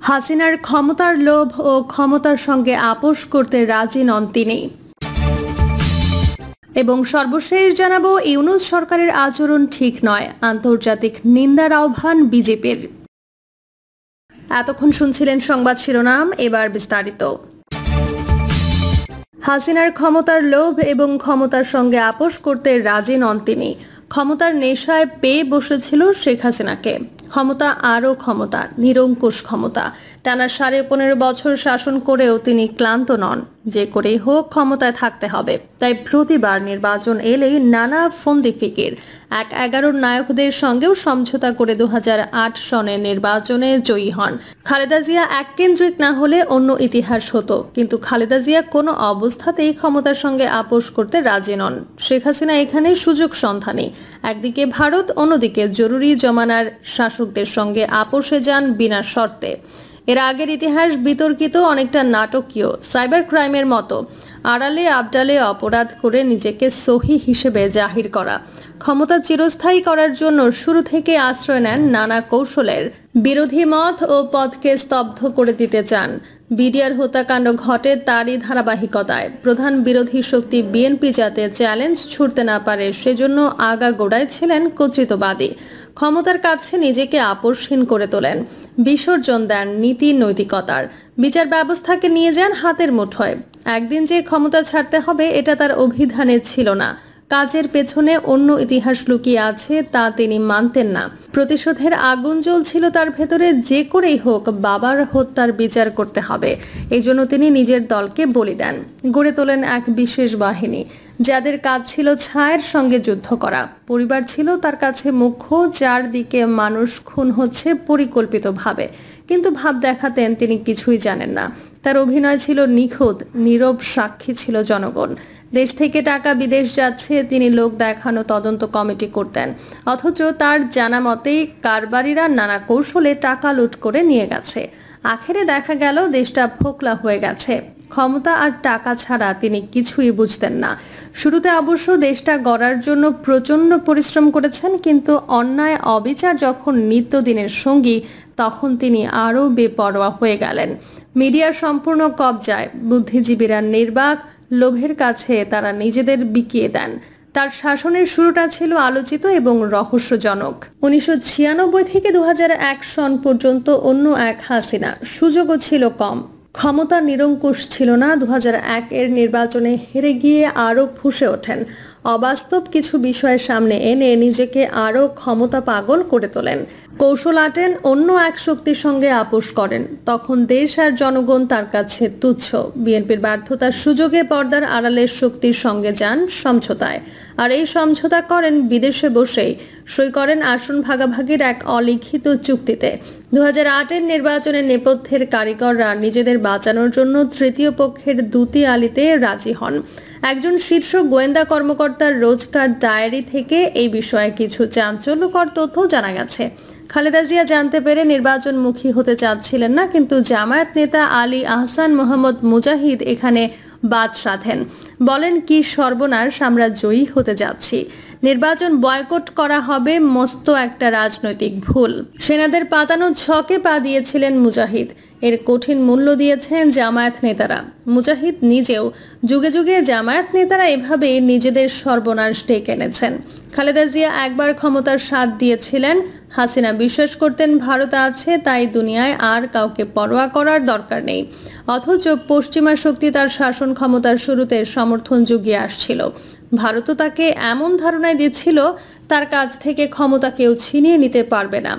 হাসিনার ক্ষমতার লোভ ও ক্ষমতার সঙ্গে আপোষ করতে রাজি নন তিনি। এবং সর্বশেষ জানাবো, ইউনূস সরকারের আচরণ ঠিক নয়, আন্তর্জাতিক নিন্দার আহ্বান বিজেপির। এতক্ষণ শুনছিলেন সংবাদ শিরোনাম, এবার বিস্তারিত। হাসিনার ক্ষমতার লোভ এবং ক্ষমতার সঙ্গে আপোষ করতে রাজি নন তিনি। ক্ষমতার নেশায় পেয়ে বসেছিল শেখ হাসিনাকে। ক্ষমতা আরও ক্ষমতা, নিরঙ্কুশ ক্ষমতা। টানা 15.5 বছর শাসন করেও তিনি ক্লান্ত নন। যে করেই হোক ক্ষমতায় থাকতে হবে, তাই প্রতিবার নির্বাচন এলেই নানা ফন্দি ফিকির। 11 নায়কদের সঙ্গেও সমঝোতা করে 2008 সনের নির্বাচনে জয়ী হন। খালেদা জিয়া এককেন্দ্রিক না হলে অন্য ইতিহাস হতো, কিন্তু খালেদা জিয়া কোনো অবস্থাতেই ক্ষমতার সঙ্গে আপোষ করতে রাজি নন। শেখ হাসিনা এখানে সুযোগ সন্ধানী। একদিকে ভারত, অন্যদিকে জরুরি জমানার শাসকদের সঙ্গে আপোষে যান বিনা শর্তে। এর আগের ইতিহাস বিতর্কিত, অনেকটা নাটকীয়, সাইবার ক্রাইমের মতো। আড়ালে আবডালে অপরাধ করে নিজেকে সহি হিসেবে জাহির করা। ক্ষমতা চিরস্থায়ী করার জন্য শুরু থেকে আশ্রয় নেন নানা কৌশলের। বিরোধী মত ও পথকে স্তব্ধ করে দিতে চান। বিডিআর হত্যাকাণ্ড ঘটে তারই ধারাবাহিকতায়। প্রধান বিরোধী শক্তি বিএনপি যাতে চ্যালেঞ্জ ছুড়তে না পারে, সেজন্য আগাগোড়ায় ছিলেন কর্তৃত্ববাদী। ক্ষমতার কাছে নিজেকে আপোষহীন করে তোলেন। বিসর্জন দেন নীতি নৈতিকতার। বিচার ব্যবস্থাকে নিয়ে যান হাতের মুঠোয়। একদিন যে ক্ষমতা ছাড়তে হবে, এটা তার অভিধানে ছিল না। কাজের পেছনে অন্য ইতিহাস লুকিয়ে আছে, তা তিনি মানতেন না। প্রতিশোধের আগুন জ্বলছিল তার ভেতরে। যে করেই হোক বাবার হত্যার বিচার করতে হবে। এই জন্য তিনি নিজের দলকে বলি দেন। গড়ে তোলেন এক বিশেষ বাহিনী, যাদের কাজ ছিল ছায়ের সঙ্গে যুদ্ধ করা। পরিবার ছিল তার কাছে মুখ্য, যার দিকে মানুষ খুন হচ্ছে পরিকল্পিতভাবে। কিন্তু ভাব দেখাতেন তিনি কিছুই জানেন না। তার অভিনয় ছিল নিখুঁত, নীরব সাক্ষী ছিল জনগণ। দেশ থেকে টাকা বিদেশ যাচ্ছে, তিনি লোক দেখানো তদন্ত কমিটি করতেন। অথচ তার জানা মতেই কারবারিরা নানা কৌশলে টাকা লুট করে নিয়ে গেছে। আখেরে দেখা গেল দেশটা ফোকলা হয়ে গেছে। ক্ষমতা আর টাকা ছাড়া তিনি কিছুই বুঝতেন না। শুরুতে অবশ্য দেশটা গড়ার জন্য প্রচণ্ড পরিশ্রম করেছেন, কিন্তু অন্যায় অবিচার যখন নিত্যদিনের সঙ্গী, তখন তিনি আরও বেপরোয়া হয়ে গেলেন। মিডিয়ার সম্পূর্ণ কবজায়, বুদ্ধিজীবীরা নির্বাক, লোভের কাছে তারা নিজেদের বিকিয়ে দেন। তার শাসনের শুরুটা ছিল আলোচিত এবং রহস্যজনক। 1996 থেকে 2001 সন পর্যন্ত অন্য এক হাসিনা। সুযোগও ছিল কম, ক্ষমতা নিরঙ্কুশ ছিল না। 2001-এর নির্বাচনে হেরে গিয়ে আরও ফুঁসে ওঠেন। অবাস্তব কিছু বিষয়ের সামনে এনে নিজেকে আরও ক্ষমতা পাগল করে তোলেন। কৌশল আটেন, অন্য এক শক্তির সঙ্গে আপোষ করেন। তখন দেশ আর জনগণ তার কাছে তুচ্ছ। বিএনপির ব্যর্থতার সুযোগে পর্দার আড়ালের শক্তির সঙ্গে যান সমঝোতায়। আর এই সমঝোতা করেন বিদেশে বসেই। সই করেন আসন ভাগাভাগির এক অলিখিত চুক্তিতে। 2008-এর নির্বাচনের নেপথ্যের কারিগররা নিজেদের বাঁচানোর জন্য তৃতীয় পক্ষের দুটি আলিতে রাজি হন। একজন শীর্ষ গোয়েন্দা কর্মকর্তার রোজকার ডায়েরি থেকে এই বিষয়ে কিছু চাঞ্চল্যকর তথ্য জানা গেছে। খালেদা জিয়া জানতে পেরে নির্বাচনমুখী হতে চাচ্ছিলেন না, কিন্তু জামায়াত নেতা আলী আহসান মোহাম্মদ মুজাহিদ এখানে বাদ সাধেন। বলেন, কি সর্বনাশ, আমরা জয়ী হতে যাচ্ছি। নির্বাচন বয়কট করা হবে, মস্ত একটা রাজনৈতিক ভুল। সেনাদের পাতানো ছকে পা দিয়েছিলেন মুজাহিদ। এর কঠিন মূল্য দিয়েছেন জামায়াত নেতারা। মুজাহিদ নিজেও। যুগে যুগে জামায়াত নেতারা এভাবে নিজেদের সর্বনাশ ডেকে এনেছেন। খালেদা জিয়া একবার ক্ষমতার স্বাদ দিয়েছিলেন। হাসিনা বিশ্বাস করতেন ভারত আছে, তাই দুনিয়ায় আর কাউকে পরোয়া করার দরকার নেই। অথচ পশ্চিমা শক্তি তার শাসন ক্ষমতার শুরুতে সমর্থন জুগিয়ে আসছিল। ভারতও তাকে এমন ধারণায় দিচ্ছিল তার কাছ থেকে ক্ষমতা কেউ ছিনিয়ে নিতে পারবে না।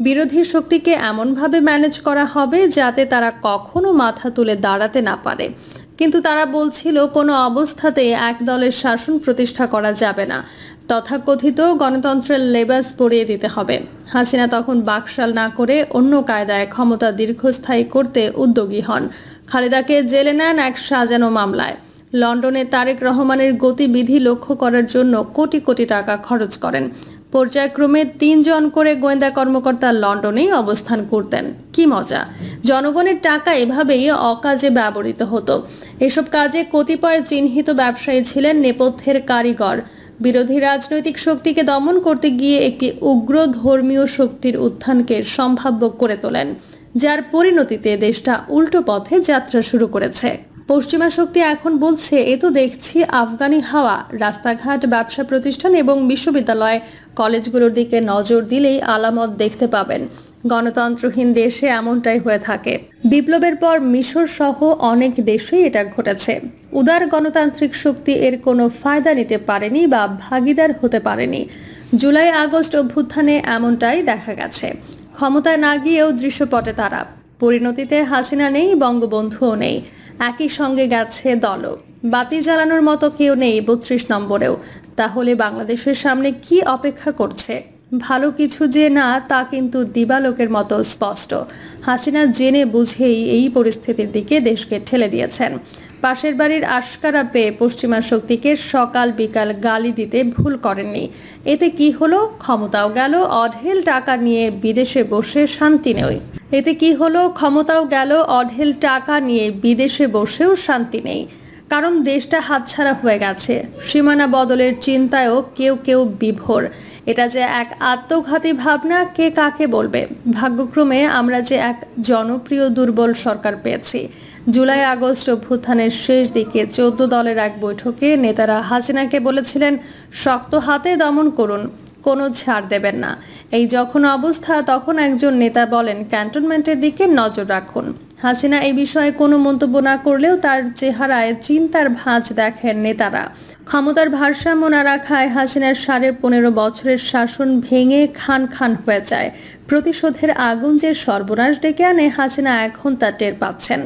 বিরোধী শক্তিকে এমনভাবে ম্যানেজ করা হবে যাতে তারা কখনো মাথা তুলে দাঁড়াতে না পারে। কিন্তু তারা বলছিল কোনো অবস্থাতে এক দলের শাসন প্রতিষ্ঠা করা যাবে না। তথাকথিত গণতন্ত্রের লেবাস পরিয়ে দিতে হবে। হাসিনা তখন বাকশাল না করে অন্য কায়দায় ক্ষমতা দীর্ঘস্থায়ী করতে উদ্যোগী হন। খালেদাকে জেলে নেন এক সাজানো মামলায়। লন্ডনে তারেক রহমানের গতিবিধি লক্ষ্য করার জন্য কোটি কোটি টাকা খরচ করেন। পর্যায়ক্রমে 3 জন করে গোয়েন্দা কর্মকর্তা লন্ডনেই অবস্থান করতেন। কি মজা! জনগণের টাকা এভাবেই অকাজে ব্যবহৃত হতো। এসব কাজে কতিপয় চিহ্নিত ব্যবসায়ী ছিলেন নেপথ্যের কারিগর। বিরোধী রাজনৈতিক শক্তিকে দমন করতে গিয়ে একটি উগ্র ধর্মীয় শক্তির উত্থানকে সম্ভাব্য করে তোলেন। যার পরিণতিতে দেশটা উল্টো পথে যাত্রা শুরু করেছে। পশ্চিমা শক্তি এখন বলছে, এ তো দেখছি আফগানি হাওয়া। রাস্তাঘাট, ব্যবসা প্রতিষ্ঠান এবং বিশ্ববিদ্যালয়, কলেজগুলোর দিকে নজর দিলেই আলামত দেখতে পাবেন। গণতন্ত্রহীন দেশে এমনটাই হয়ে থাকে। বিপ্লবের পর মিশর সহ অনেক দেশেই এটা ঘটেছে। উদার গণতান্ত্রিক শক্তি এর কোনো ফায়দা নিতে পারেনি বা ভাগিদার হতে পারেনি। জুলাই আগস্ট অভ্যুত্থানে এমনটাই দেখা গেছে। ক্ষমতায় না গিয়েও দৃশ্যপটে তারা। পরিণতিতে হাসিনা নেই, বঙ্গবন্ধুও নেই, একই সঙ্গে গেছে দলও। বাতি জ্বালানোর মতো কেউ নেই ৩২ নম্বরেও। তাহলে বাংলাদেশের সামনে কি অপেক্ষা করছে? ভালো কিছু যে না, তা কিন্তু দিবালোকের মতো স্পষ্ট। হাসিনা জেনে বুঝেই এই পরিস্থিতির দিকে দেশকে ঠেলে দিয়েছেন। পাশের বাড়ির আশকারা পেয়ে পশ্চিমা শক্তিকে সকাল বিকাল গালি দিতে ভুল করেননি। এতে কি হলো? ক্ষমতাও গেল, অঢেল টাকা নিয়ে বিদেশে বসে শান্তি নেই। এতে কি হলো? ক্ষমতাও গেল, অঢেল টাকা নিয়ে বিদেশে বসেও শান্তি নেই। কারণ দেশটা হাতছাড়া হয়ে গেছে। সীমানা বদলের চিন্তায়ও কেউ কেউ বিভোর। এটা যে এক আত্মঘাতী ভাবনা, কে কাকে বলবে? ভাগ্যক্রমে আমরা যে এক জনপ্রিয় দুর্বল সরকার পেয়েছি। জুলাই আগস্ট অভ্যুত্থানের শেষ দিকে 14 দলের এক বৈঠকে নেতারা হাসিনাকে বলেছিলেন, শক্ত হাতে দমন করুন, কোনো ছাড় দেবেন না। এই যখন অবস্থা, তখন একজন নেতা বলেন, ক্যান্টনমেন্টের দিকে নজর রাখুন। হাসিনা এই বিষয়ে কোনো মন্তব্য না করলেও তার চেহারায় চিন্তার ভাঁজ দেখেন নেতারা। ক্ষমতার ভারসাম্য না রাখায় হাসিনার 15.5 বছরের শাসন ভেঙে খান খান হয়ে যায়। প্রতিশোধের আগুন যে সর্বনাশ ডেকে আনে, হাসিনা এখন তা টের পাচ্ছেন।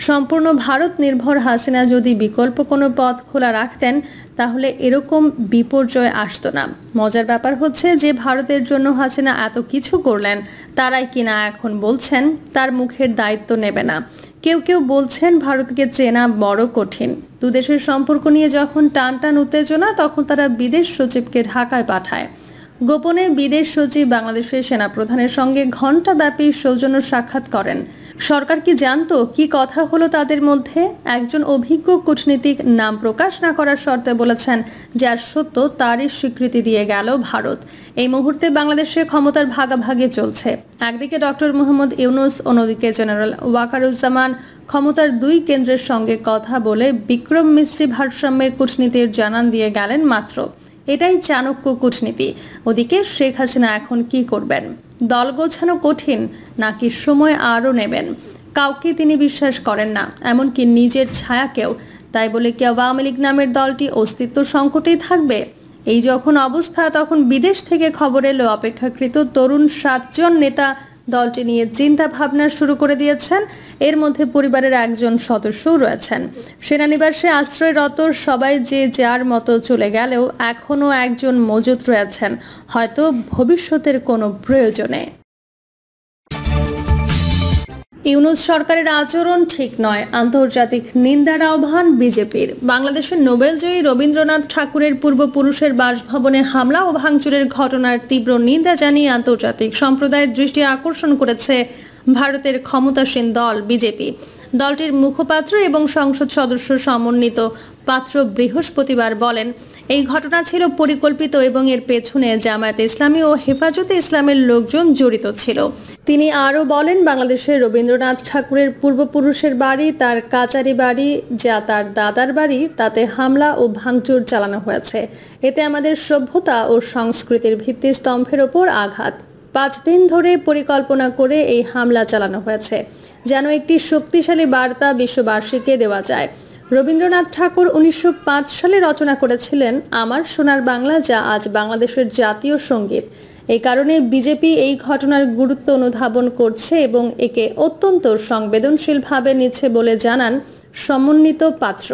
সম্পূর্ণ ভারত নির্ভর হাসিনা যদি বিকল্প কোনো পথ খোলা রাখতেন, তাহলে এরকম বিপর্যয় আসতো না। মজার ব্যাপার হচ্ছে, যে ভারতের জন্য হাসিনা এত কিছু করলেন, তারাই কিনা এখন বলছেন তার মুখের দায়িত্ব নেবে না। কেউ কেউ বলছেন ভারতকে চেনা বড় কঠিন। দুদেশের সম্পর্ক নিয়ে যখন টান উত্তেজনা, তখন তারা বিদেশ সচিবকে ঢাকায় পাঠায়। গোপনে বিদেশ সচিব বাংলাদেশের সেনাপ্রধানের সঙ্গে ঘণ্টাব্যাপী সৌজন্য সাক্ষাৎ করেন। সরকার কি জানতো কি কথা হলো তাদের মধ্যে? একজন অভিজ্ঞ কূটনীতিক নাম প্রকাশ না করার শর্তে বলেছেন, যার সত্য তারই স্বীকৃতি দিয়ে গেল ভারত। এই মুহূর্তে বাংলাদেশে ক্ষমতার ভাগাভাগি চলছে। একদিকে ডক্টর মোহাম্মদ ইউনূস, অন্যদিকে জেনারেল ওয়াকারুজ্জামান। ক্ষমতার দুই কেন্দ্রের সঙ্গে কথা বলে বিক্রম মিস্ত্রি ভারসাম্যের কূটনীতির জানান দিয়ে গেলেন মাত্র। এটাই চাণক্য কূটনীতি। ওদিকে শেখ হাসিনা এখন কি করবেন? দল গোছানো কঠিন, নাকি সময় আরও নেবেন? কাউকে তিনি বিশ্বাস করেন না, এমনকি নিজের ছায়াকেও। তাই বলে কি আওয়ামী লীগ নামের দলটি অস্তিত্ব সংকটেই থাকবে? এই যখন অবস্থা, তখন বিদেশ থেকে খবর এলো অপেক্ষাকৃত তরুণ 7 জন নেতা দলটি নিয়ে চিন্তা ভাবনা শুরু করে দিয়েছেন। এর মধ্যে পরিবারের একজন সদস্যও রয়েছেন। সেনানিবাসে আশ্রয়রত সবাই যে যার মতো চলে গেলেও এখনও একজন মজুত রয়েছেন, হয়তো ভবিষ্যতের কোনো প্রয়োজনে। ইউনূস সরকারের আচরণ ঠিক নয়, আন্তর্জাতিক নিন্দার আহ্বান বিজেপির। বাংলাদেশের নোবেলজয়ী রবীন্দ্রনাথ ঠাকুরের পূর্বপুরুষের বাসভবনে হামলা ও ভাঙচুরের ঘটনার তীব্র নিন্দা জানিয়ে আন্তর্জাতিক সম্প্রদায়ের দৃষ্টি আকর্ষণ করেছে ভারতের ক্ষমতাসীন দল বিজেপি। দলটির মুখপাত্র এবং সংসদ সদস্য সমন্বিত পাত্র বৃহস্পতিবার বলেন, এই ঘটনা ছিল পরিকল্পিত এবং এর পেছনে জামায়াতে ইসলামী ও হেফাজতে ইসলামের লোকজন জড়িত ছিল। তিনি আরও বলেন, বাংলাদেশের রবীন্দ্রনাথ ঠাকুরের পূর্বপুরুষের বাড়ি, তার কাচারি বাড়ি যা তার দাদার বাড়ি, তাতে হামলা ও ভাঙচুর চালানো হয়েছে। এতে আমাদের সভ্যতা ও সংস্কৃতির ভিত্তিস্তম্ভের ওপর আঘাত। 5 দিন ধরে পরিকল্পনা করে এই হামলা চালানো হয়েছে, যেন একটি শক্তিশালী বার্তা বিশ্ববাসীকে দেওয়া যায়। রবীন্দ্রনাথ ঠাকুর 1905 সালে রচনা করেছিলেন আমার সোনার বাংলা, যা আজ বাংলাদেশের জাতীয় সঙ্গীত। এই কারণে বিজেপি এই ঘটনার গুরুত্ব অনুধাবন করছে এবং একে অত্যন্ত সংবেদনশীলভাবে নিচ্ছে বলে জানান সমন্বিত পাত্র।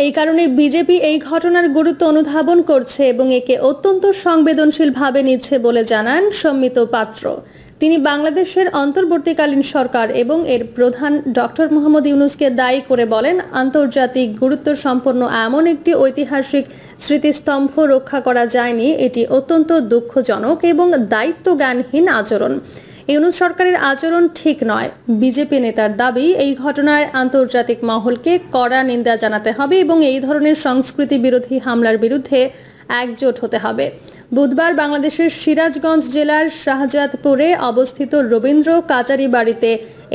এই কারণে বিজেপি এই ঘটনার গুরুত্ব অনুধাবন করছে এবং একে অত্যন্ত সংবেদনশীলভাবে নিচ্ছে বলে জানান সম্মিত পাত্র। তিনি বাংলাদেশের অন্তর্বর্তীকালীন সরকার এবং এর প্রধান ডক্টর মোহাম্মদ ইউনূসকে দায়ী করে বলেন, আন্তর্জাতিক গুরুত্ব সম্পন্ন এমন একটি ঐতিহাসিক স্মৃতিস্তম্ভ রক্ষা করা যায়নি। এটি অত্যন্ত দুঃখজনক এবং দায়িত্বজ্ঞানহীন আচরণ। ইউনূস সরকারের আচরণ ঠিক নয়। বিজেপি নেতার দাবি, এই ঘটনায় আন্তর্জাতিক মহলকে কড়া নিন্দা জানাতে হবে এবং এই ধরনের সংস্কৃতি বিরোধী হামলার বিরুদ্ধে একজোট হতে হবে। বুধবার বাংলাদেশের সিরাজগঞ্জ জেলার শাহজাদপুরে অবস্থিত রবীন্দ্র কাচারি বাড়িতে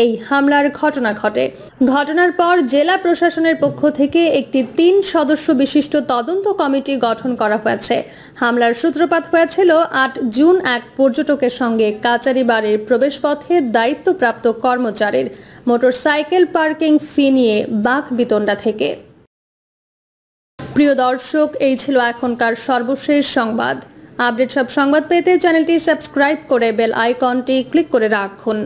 এই হামলার ঘটনা ঘটে। ঘটনার পর জেলা প্রশাসনের পক্ষ থেকে একটি 3 সদস্য বিশিষ্ট তদন্ত কমিটি গঠন করা হয়েছে। হামলার সূত্রপাত হয়েছিল 8 জুন এক পর্যটকের সঙ্গে কাচারি বাড়ির প্রবেশপথে দায়িত্বপ্রাপ্ত কর্মচারীর মোটরসাইকেল পার্কিং ফি নিয়ে বাকবিতণ্ডা থেকে। প্রিয় দর্শক, এই ছিল এখনকার সর্বশেষ সংবাদ। আপডেট সব সংবাদ পেতে চ্যানেলটি সাবস্ক্রাইব করে বেল আইকনটি ক্লিক করে রাখুন।